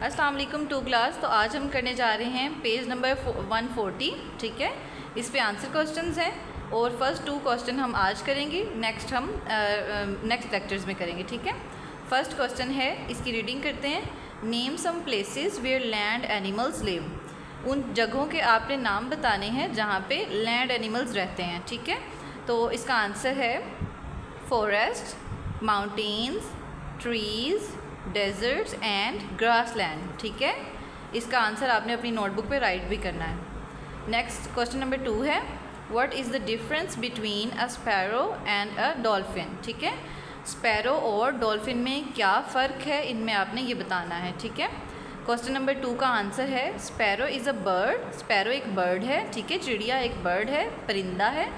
अस्सलाम वालेकुम to class. तो आज हम करने जा रहे हैं पेज नंबर 140। ठीक है, इस पे आंसर क्वेश्चंस हैं और फर्स्ट 2 क्वेश्चन हम आज करेंगे, नेक्स्ट हम नेक्स्ट लेक्चर्स में करेंगे। ठीक है, फर्स्ट क्वेश्चन है, इसकी रीडिंग करते हैं। Name some places where land animals live. उन जगहों के आपने नाम बताने हैं जहाँ पे लैंड एनिमल्स रहते हैं। ठीक है, तो इसका आंसर है forest, mountains, trees, deserts and grassland. ठीक है, इसका आंसर आपने अपनी नोटबुक पे राइट भी करना है। नेक्स्ट क्वेश्चन नंबर 2 है, what is the difference between a sparrow and a dolphin. ठीक है, स्पैरो और डॉल्फिन में क्या फ़र्क है, इनमें आपने ये बताना है। ठीक है, क्वेश्चन नंबर 2 का आंसर है sparrow is a bird. Sparrow एक बर्ड है। ठीक है, चिड़िया एक बर्ड है, परिंदा है।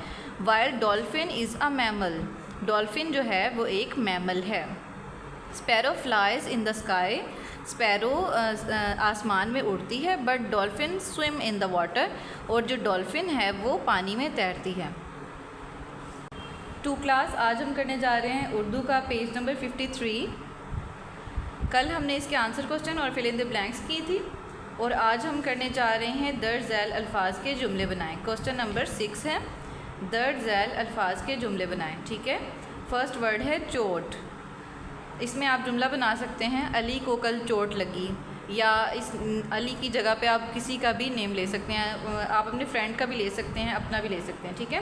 While dolphin is a mammal. Dolphin जो है वो एक मैमल है। Sparrow flies in the sky. Sparrow आसमान में उड़ती है, but dolphin swim in the water. और जो डॉल्फिन है वो पानी में तैरती है। 2 क्लास आज हम करने जा रहे हैं उर्दू का पेज नंबर 53। कल हमने इसके आंसर क्वेश्चन और फिल इन द ब्लैंक्स की थी और आज हम करने जा रहे हैं दर्ज झैल अल्फाज के जुमले बनाएं। क्वेश्चन नंबर 6 है, दर्ज झैल अल्फाज के जुमले बनाएं। ठीक है, फर्स्ट वर्ड है चोट। इसमें आप जुमला बना सकते हैं, अली को कल चोट लगी, या इस अली की जगह पे आप किसी का भी नेम ले सकते हैं। आप अपने फ्रेंड का भी ले सकते हैं, अपना भी ले सकते हैं। ठीक है,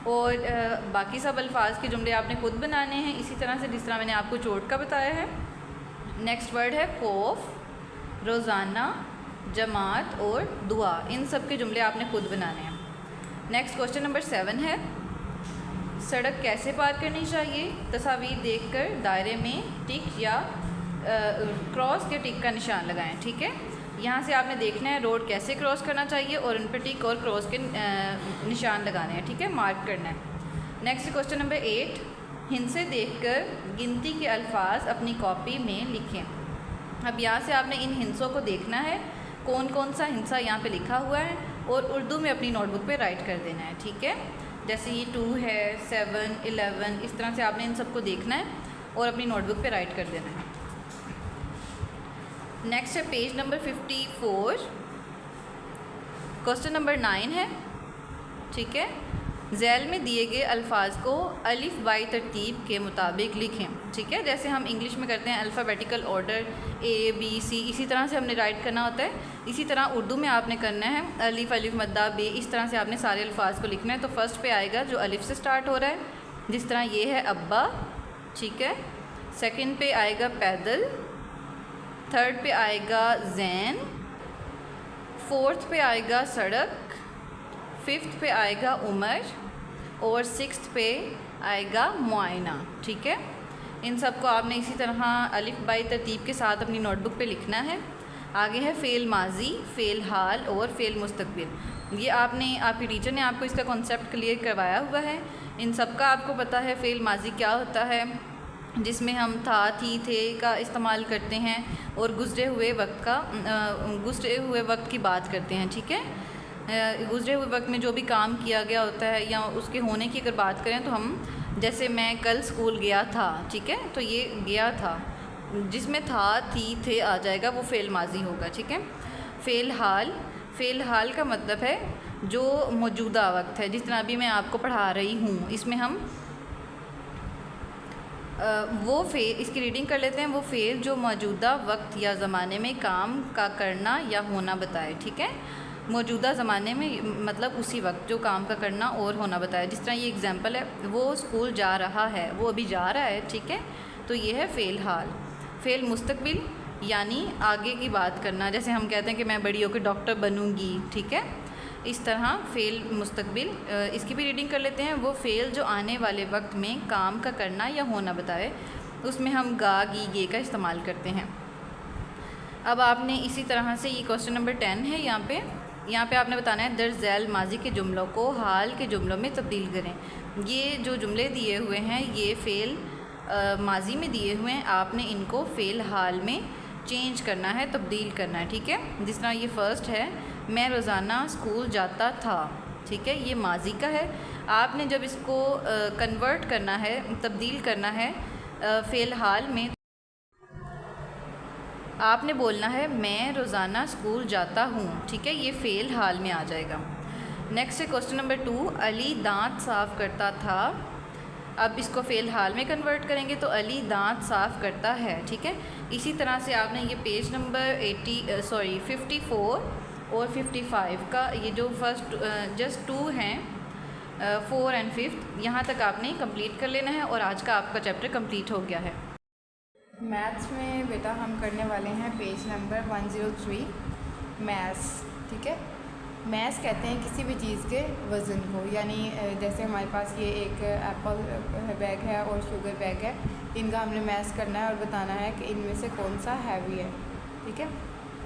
और बाकी सब अल्फाज के जुमले आपने खुद बनाने हैं इसी तरह से जिस तरह मैंने आपको चोट का बताया है। नेक्स्ट वर्ड है खौफ, रोज़ाना, जमात और दुआ। इन सब के जुमले आपने खुद बनाने हैं। नेक्स्ट क्वेश्चन नंबर 7 है, सड़क कैसे पार करनी चाहिए। तस्वीर देखकर दायरे में टिक या क्रॉस के टिक का निशान लगाएं। ठीक है, यहाँ से आपने देखना है रोड कैसे क्रॉस करना चाहिए और उन पर टिक और क्रॉस के निशान लगाने हैं। ठीक है, मार्क करना है। नेक्स्ट क्वेश्चन नंबर 8, हिंसे देखकर गिनती के अल्फाज अपनी कॉपी में लिखें। अब यहाँ से आपने इन हिंसों को देखना है, कौन कौन सा हिंसा यहाँ पे लिखा हुआ है और उर्दू में अपनी नोटबुक पे राइट कर देना है। ठीक है, जैसे ये 2 है, 7, 11, इस तरह से आपने इन सबको देखना है और अपनी नोटबुक पे राइट कर देना है। नेक्स्ट है पेज नंबर 54। क्वेश्चन नंबर 9 है। ठीक है, झैल में दिए गए अल्फाज को अलिफ बाई तरतीब के मुताबिक लिखें। ठीक है, जैसे हम इंग्लिश में करते हैं alphabetical order A B C, इसी तरह से हमने राइट करना होता है। इसी तरह उर्दू में आपने करना है अलिफ अलिफ मद्दा बे, इस तरह से आपने सारे अल्फाज को लिखना है। तो फर्स्ट पे आएगा जो अलिफ से स्टार्ट हो रहा है, जिस तरह ये है अब्बा। ठीक है, सेकंड पे आएगा पैदल, थर्ड पे आएगा जैन, फोर्थ पे आएगा सड़क, फिफ्थ पे आएगा उमर और सिक्स्थ पे आएगा मुआयना। ठीक है, इन सब को आपने इसी तरह अलिफ बाई तरतीब के साथ अपनी नोटबुक पे लिखना है। आगे है फ़ेल माजी, फ़ेल हाल और फ़ेल मुस्तकबिल। ये आपने आपकी टीचर ने आपको इसका कॉन्सेप्ट क्लियर करवाया हुआ है। इन सब का आपको पता है फ़ेल माजी क्या होता है, जिसमें हम था, थी, थे का इस्तेमाल करते हैं और गुज़रे हुए वक्त की बात करते हैं। ठीक है, गुज़रे हुए वक्त में जो भी काम किया गया होता है या उसके होने की अगर बात करें तो हम, जैसे मैं कल स्कूल गया था। ठीक है, तो ये गया था जिसमें था, थी, थे आ जाएगा, वो फ़ेल माजी होगा। ठीक है, फ़ेल हाल का मतलब है जो मौजूदा वक्त है, जिस तरह अभी मैं आपको पढ़ा रही हूँ, इसमें हम वो फ़ेल, इसकी रीडिंग कर लेते हैं। वो फ़ेल जो मौजूदा वक्त या ज़माने में काम का करना या होना बताए। ठीक है, मौजूदा ज़माने में मतलब उसी वक्त जो काम का करना और होना बताया। जिस तरह ये एग्जांपल है, वो स्कूल जा रहा है, वो अभी जा रहा है। ठीक है, तो ये है फ़ेल हाल। फ़ेल मुस्तकबिल यानी आगे की बात करना, जैसे हम कहते हैं कि मैं बड़ी होकर डॉक्टर बनूंगी। ठीक है, इस तरह फ़ेल मुस्तकबिल। इसकी भी रीडिंग कर लेते हैं। वो फ़ेल जो आने वाले वक्त में काम का करना या होना बताए, उसमें हम गा गी गे का इस्तेमाल करते हैं। अब आपने इसी तरह से, ये क्वेश्चन नंबर 10 है। यहाँ पे आपने बताना है दर्ज झैल माजी के जुमलों को हाल के जुमलों में तब्दील करें। ये जो जुमले दिए हुए हैं ये फ़ेल माजी में दिए हुए हैं, आपने इनको फ़ेल हाल में चेंज करना है, तब्दील करना है। ठीक है, जिस तरह ये फ़र्स्ट है, मैं रोज़ाना स्कूल जाता था। ठीक है, ये माजी का है। आपने जब इसको कन्वर्ट करना है, तब्दील करना है फ़ेल हाल में, आपने बोलना है मैं रोज़ाना स्कूल जाता हूँ, ठीक है, ये फ़ेल हाल में आ जाएगा। नेक्स्ट है क्वेश्चन नंबर 2, अली दांत साफ़ करता था। अब इसको फ़ेल हाल में कन्वर्ट करेंगे तो अली दांत साफ़ करता है, ठीक है। इसी तरह से आपने ये पेज नंबर 54 और 55 का ये जो फर्स्ट जस्ट 2 हैं 4 एंड 5 यहाँ तक आपने कंप्लीट कर लेना है और आज का आपका चैप्टर कंप्लीट हो गया है। मैथ्स में बेटा हम करने वाले हैं पेज नंबर 103 मैथ्स, ठीक है। मैथ्स कहते हैं किसी भी चीज़ के वज़न को, यानी जैसे हमारे पास ये एक एप्पल बैग है और शुगर बैग है, इनका हमने मैथ्स करना है और बताना है कि इनमें से कौन सा हैवी है, ठीक है।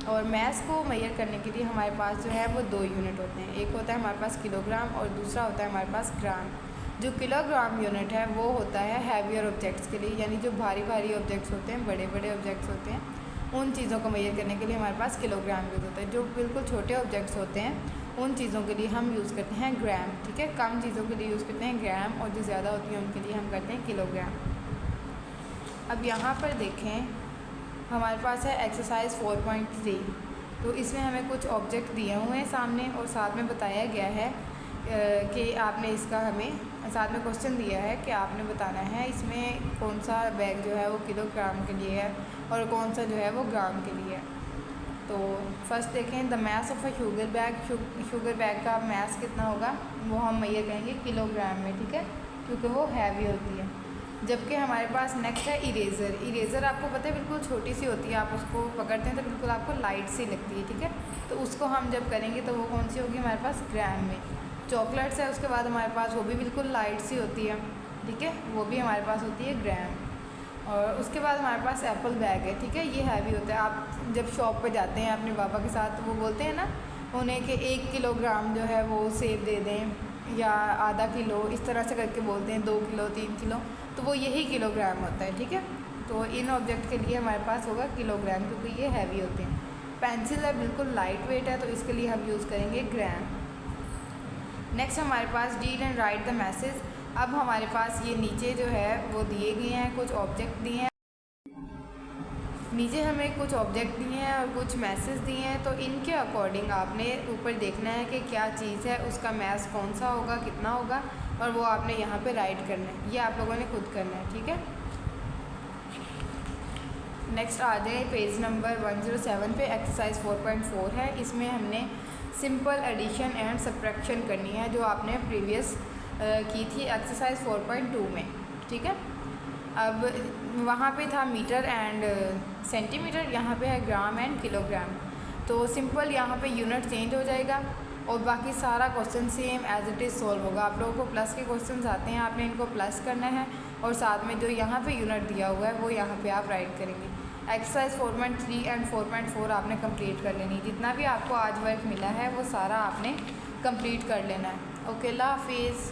और मैथ्स को मेजर करने के लिए हमारे पास जो है वो 2 यूनिट होते हैं, एक होता है हमारे पास किलोग्राम और दूसरा होता है हमारे पास ग्राम। जो किलोग्राम यूनिट है वो होता है हैवियर ऑब्जेक्ट्स के लिए, यानी जो भारी भारी ऑब्जेक्ट्स होते हैं, बड़े बड़े ऑब्जेक्ट्स होते हैं, उन चीज़ों को मेजर करने के लिए हमारे पास किलोग्राम यूज़ होता है। जो बिल्कुल छोटे ऑब्जेक्ट्स होते हैं उन चीज़ों के लिए हम यूज़ करते हैं ग्राम, ठीक है। कम चीज़ों के लिए यूज़ करते हैं ग्राम और जो ज़्यादा होती हैं उनके लिए हम करते हैं किलोग्राम। अब यहाँ पर देखें हमारे पास है एक्सरसाइज 4.3, तो इसमें हमें कुछ ऑब्जेक्ट दिए हुए हैं सामने और साथ में बताया गया है कि आपने इसका हमें साथ में क्वेश्चन दिया है कि आपने बताना है इसमें कौन सा बैग जो है वो किलोग्राम के लिए है और कौन सा जो है वो ग्राम के लिए है। तो फर्स्ट देखें the math of a sugar bag, sugar bag का मैथ कितना होगा वो हम मेजर करेंगे किलोग्राम में, ठीक है, क्योंकि वो हैवी होती है। जबकि हमारे पास नेक्स्ट है इरेज़र। इरेज़र आपको पता है बिल्कुल छोटी सी होती है, आप उसको पकड़ते हैं तो बिल्कुल आपको लाइट सी लगती है, ठीक है। तो उसको हम जब करेंगे तो वो कौन सी होगी हमारे पास ग्राम में। चॉकलेट्स है उसके बाद हमारे पास, वो भी बिल्कुल लाइट सी होती है, ठीक है, वो भी हमारे पास होती है ग्राम। और उसके बाद हमारे पास एप्पल बैग है, ठीक है, ये हैवी होता है। आप जब शॉप पे जाते हैं अपने पापा के साथ तो वो बोलते हैं ना उन्हें कि 1 किलोग्राम जो है वो सेब दे दें या आधा किलो, इस तरह से करके बोलते हैं, 2 किलो 3 किलो, तो वो यही किलोग्राम होता है, ठीक है। तो इन ऑब्जेक्ट के लिए हमारे पास होगा किलोग्राम, क्योंकि ये हैवी होते हैं। पेंसिल है बिल्कुल लाइट वेट है, तो इसके लिए हम यूज़ करेंगे ग्राम। नेक्स्ट हमारे पास read and write the message. अब हमारे पास ये नीचे जो है वो दिए गए हैं, कुछ ऑब्जेक्ट दिए हैं, नीचे हमें कुछ ऑब्जेक्ट दिए हैं और कुछ मैसेज दिए हैं, तो इनके अकॉर्डिंग आपने ऊपर देखना है कि क्या चीज़ है, उसका मैथ कौन सा होगा, कितना होगा, और वो आपने यहाँ पे राइट करना है। ये आप लोगों ने खुद करना है, ठीक है। नेक्स्ट आ जाए पेज नंबर 107 पे, एक्सरसाइज 4.4 है। इसमें हमने सिंपल एडिशन एंड सब्ट्रैक्शन करनी है जो आपने प्रीवियस की थी एक्सरसाइज 4.2 में, ठीक है। अब वहाँ पे था मीटर एंड सेंटीमीटर, यहाँ पे है ग्राम एंड किलोग्राम। तो सिंपल यहाँ पे यूनिट चेंज हो जाएगा और बाकी सारा question same as it is solve होगा। आप लोगों को प्लस के क्वेश्चन आते हैं, आपने इनको प्लस करना है और साथ में जो यहाँ पे यूनिट दिया हुआ है वो यहाँ पे आप राइट करेंगे। एक्सरसाइज 4.3 एंड 4.4 आपने कंप्लीट कर लेनी, जितना भी आपको आज वर्क मिला है वो सारा आपने कंप्लीट कर लेना है। ओके, अल्लाह हाफिज़।